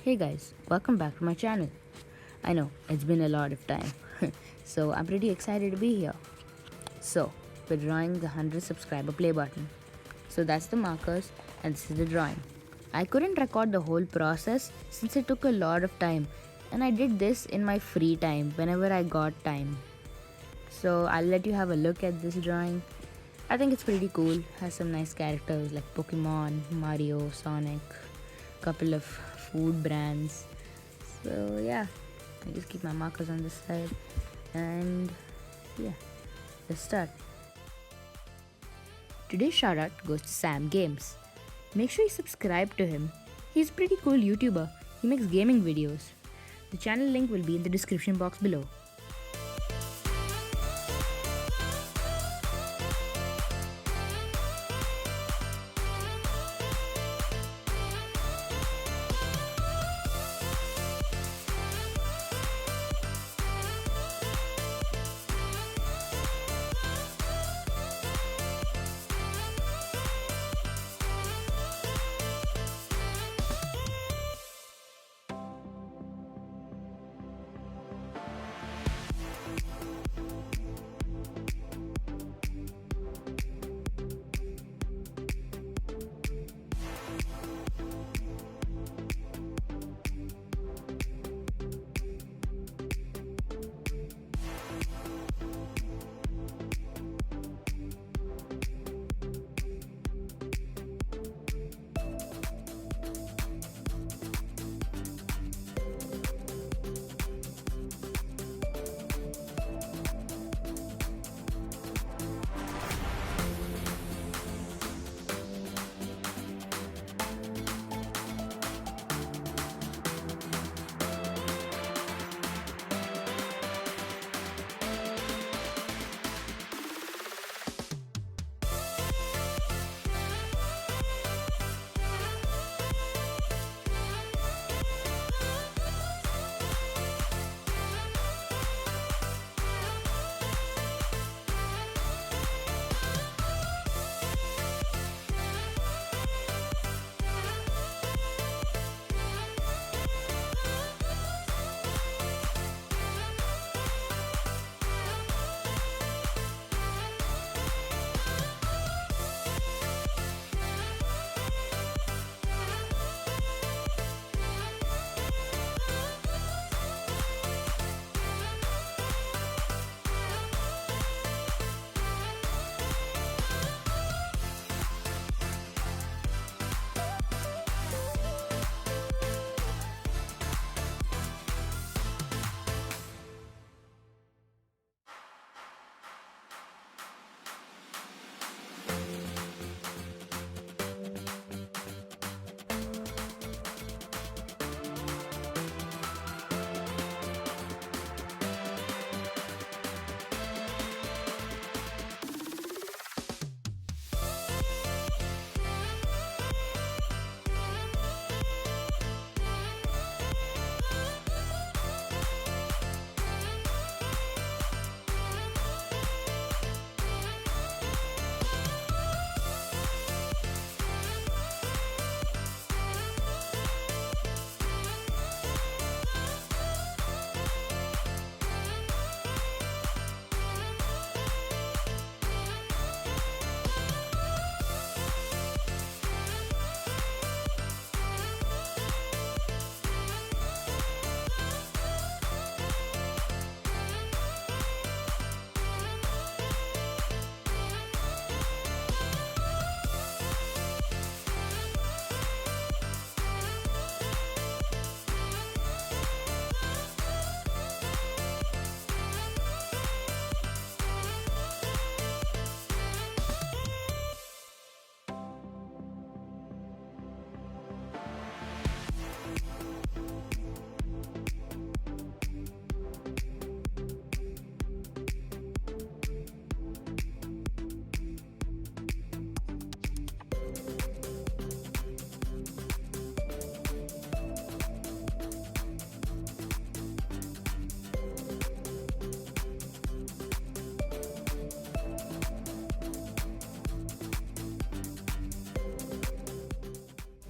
Hey guys, welcome back to my channel. I know it's been a lot of time, so I'm pretty excited to be here. So, we're drawing the 100 subscriber play button. So that's the markers and this is the drawing. I couldn't record the whole process since it took a lot of time and I did this in my free time whenever I got time. So I'll let you have a look at this drawing. I think it's pretty cool, has some nice characters like Pokemon, Mario, Sonic, couple of food brands. So yeah, I just keep my markers on this side and yeah, let's start. Today's shout out goes to Sam Games. Make sure you subscribe to him. He's a pretty cool YouTuber. He makes gaming videos. The channel link will be in the description box below.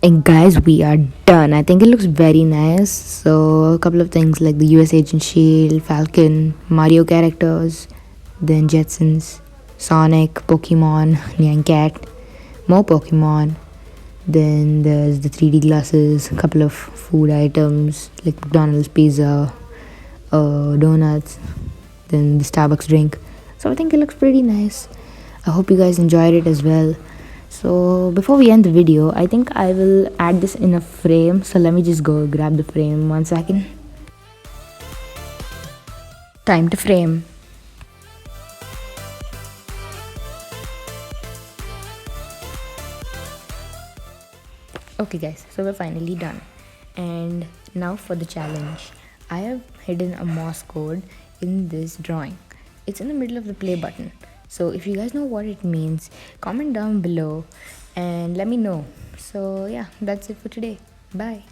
And guys, we are done. I think it looks very nice. So a couple of things like the US Agent Shield, Falcon, Mario characters, then Jetsons, Sonic, Pokemon, Nyan Cat, more Pokemon. Then there's the 3D glasses, a couple of food items like McDonald's pizza, donuts, then the Starbucks drink. So I think it looks pretty nice. I hope you guys enjoyed it as well. So before we end the video, I think I will add this in a frame. So let me just go grab the frame 1 second. Time to frame. Okay guys, so we're finally done. And now for the challenge. I have hidden a Morse code in this drawing. It's in the middle of the play button. So if you guys know what it means, comment down below and let me know. So yeah, that's it for today. Bye.